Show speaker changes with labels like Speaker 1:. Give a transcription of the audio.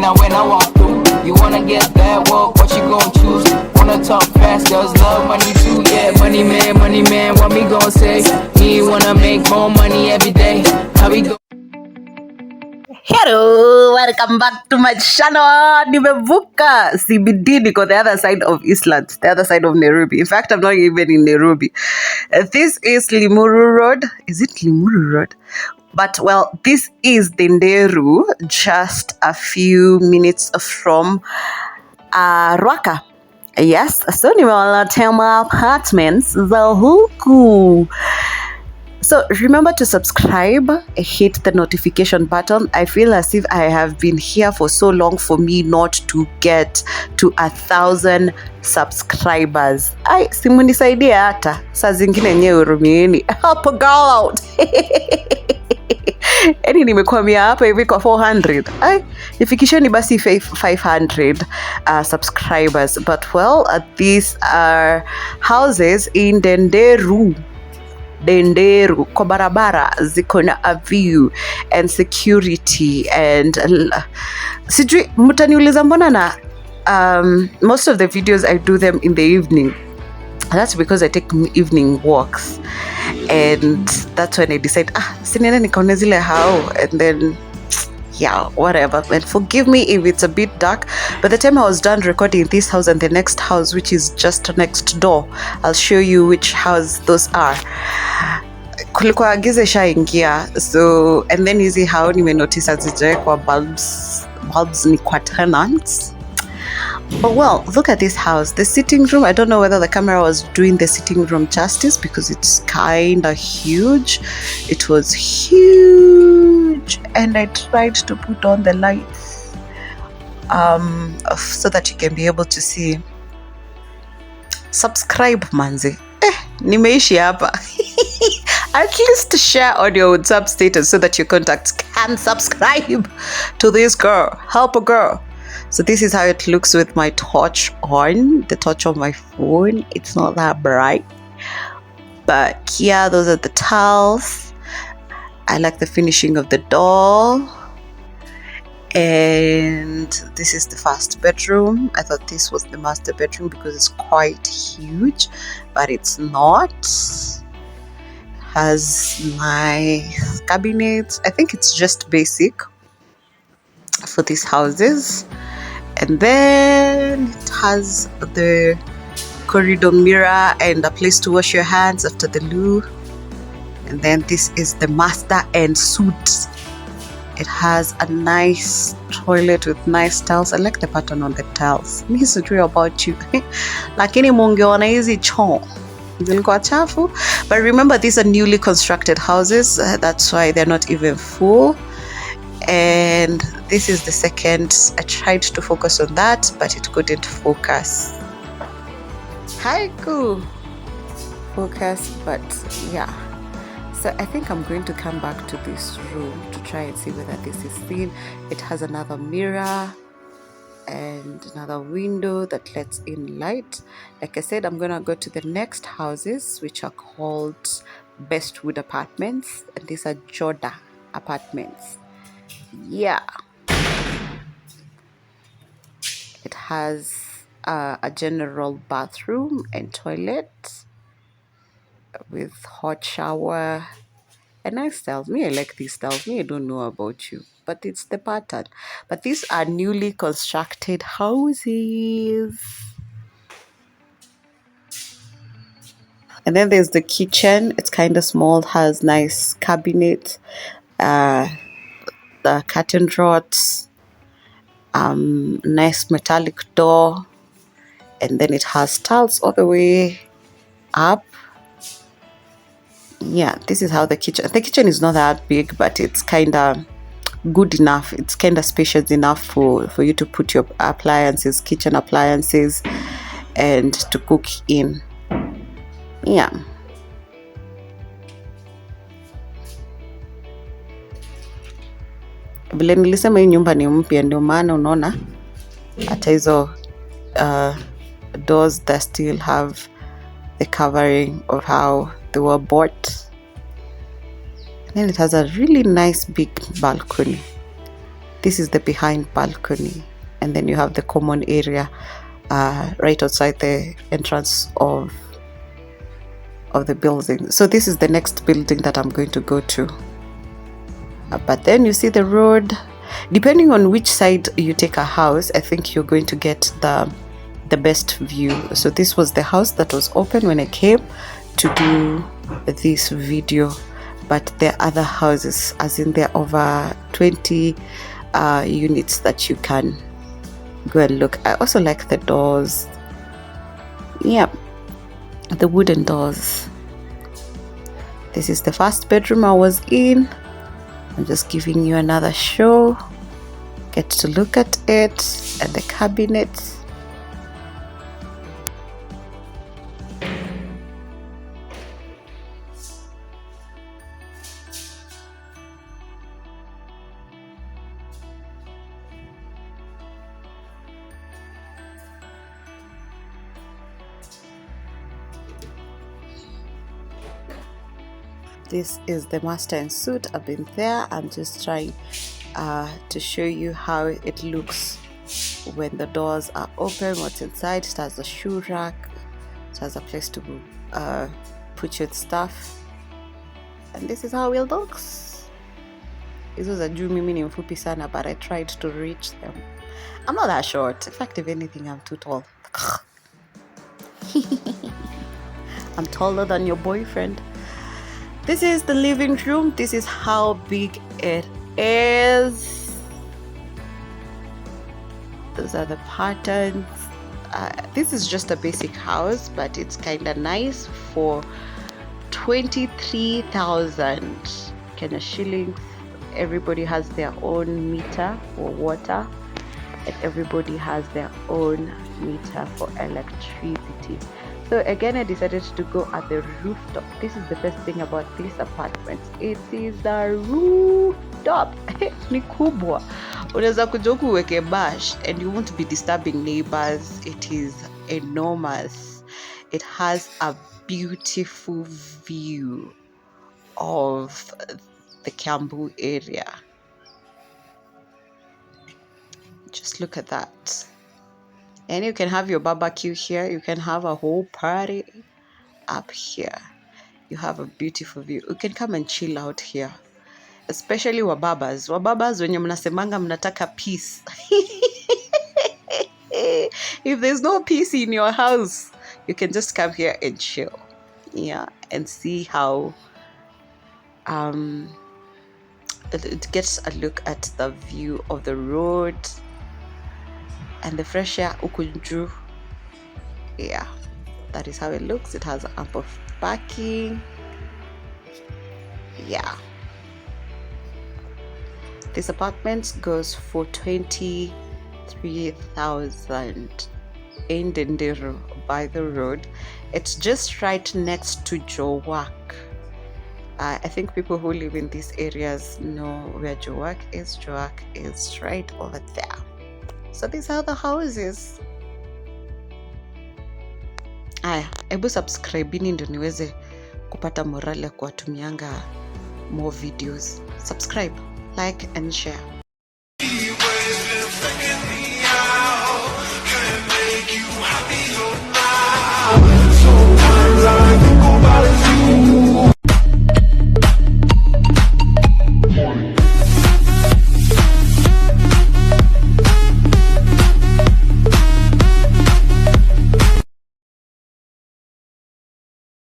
Speaker 1: now when I walk through. You wanna get that walk, what you gon' choose? Wanna talk fast, girls love money too. Yeah, money man, what me gon' say? Me wanna make more money every day. How we go?
Speaker 2: Hello, welcome back to my channel. Nimevuka CBD, niko the other side of Eastlands, the other side of Nairobi. In fact, I'm not even in Nairobi. This is Limuru Road. Is it Limuru Road? But well, this is Denderu, just a few minutes from Ruaka. Yes, so nimewaletema apartments za huku. So remember to subscribe, hit the notification button. I feel as if I have been here for so long for me not to get to 1,000 subscribers. Ai, simunisaidia hata. Saa zingine nyewe urumieni. Help a girl out. Eni nimekwamia hapa hivi kwa 400. Ai, nifikisheni basi 500 subscribers. But well, these are houses in Denderu, kwa barabara ziko na a view and security and sijui mtaniuliza mbona na most of the videos I do them in the evening. That's because I take evening walks, and that's when I decide sinene nikaone zile hao, and then yeah, whatever. And forgive me if it's a bit dark. By the time I was done recording this house and the next house, which is just next door, I'll show you which house those are. Kulikuwa giza shaingia, so and then hizi hao nimenotice hazijawekwa bulbs ni kwa tenants. But well, look at this house. The sitting room, I don't know whether the camera was doing the sitting room justice because it's kind of huge. It was huge, and I tried to put on the lights so that you can be able to see. Subscribe manzi. Nimeishi hapa. At least share on your WhatsApp status so that your contacts can subscribe to this girl. Help a girl. So this is how it looks with my torch on, the torch on my phone. It's not that bright, but yeah, those are the tiles. I like the finishing of the door. And this is the first bedroom. I thought this was the master bedroom because it's quite huge, but it's not. Has nice cabinets. I think it's just basic for these houses. And then it has the corridor mirror and a place to wash your hands after the loo. And then this is the master and suite. It has a nice toilet with nice tiles. I like the pattern on the tiles. Me sijui about you. Lakini mungeona hizi choo zilikuwa chafu. But remember, these are newly constructed houses. That's why they're not even full. And this is the second. I tried to focus on that, but it couldn't focus. Haiku focus, but yeah. So I think I'm going to come back to this room to try and see whether this is seen. It has another mirror and another window that lets in light. Like I said, I'm gonna go to the next houses, which are called Bestwood Apartments, and these are Joda Apartments. Yeah, it has a general bathroom and toilet with hot shower. A nice styles. Me, I like these styles. Me, I don't know about you, but it's the pattern. But these are newly constructed houses. And then there's the kitchen. It's kind of small, has nice cabinet, the curtain rods, nice metallic door, and then it has tiles all the way up. Yeah, this is how the kitchen is not that big, but it's kind of good enough. It's kind of spacious enough for you to put your appliances, kitchen appliances, and to cook in. Yeah. Vile nilisema hii nyumba ni mpya, ndio maana unaona hata hizo doors that still have the covering of how they were bought. And then it has a really nice big balcony. This is the behind balcony, and then you have the common area right outside the entrance of the building. So this is the next building that I'm going to go to. But then you see the road. Depending on which side you take a house, I think you're going to get the best view. So this was the house that was open when I came to do this video, but there are other houses, as in there are over 20 units that you can go and look. I also like the doors. Yeah, the wooden doors. This is the first bedroom I was in. I'm just giving you another show. Get to look at it and the cabinets. This is the master and suite. I've been there. I'm just trying to show you how it looks when the doors are open, what's inside. It has a shoe rack. It has a place to put your stuff. And this is how it looks. Hizo za juu mimi ni mfupi sana, but I tried to reach them. I'm not that short. In fact, if anything, I'm too tall. I'm taller than your boyfriend. This is the living room. This is how big it is. Those are the patterns. This is just a basic house, but it's kind of nice for 23,000 Kenya shillings. Everybody has their own meter for water, and everybody has their own meter for electricity. So again, I decided to go at the rooftop. This is the best thing about this apartment. It is a rooftop. Ni kubwa. Unaweza kuja huku uweke bash and you won't be disturbing neighbors. It is enormous. It has a beautiful view of the Kiambu area. Just look at that. And you can have your barbecue here. You can have a whole party up here. You have a beautiful view. You can come and chill out here. Especially wababas. Wababas wenye mnasemanga mnataka peace. If there's no peace in your house, you can just come here and chill. Yeah, and see how it gets a look at the view of the road and the fresh air ukunju. Yeah, that is how it looks. It has ample parking. Yeah, this apartment goes for 23,000 in Denderu by the road. It's just right next to Ruaka. I think people who live in these areas know where Ruaka is. Ruaka is right over there. So these are the houses. Aya, ebu subscribe ndio niweze kupata morale kwa tumianga more videos. Subscribe, like and share.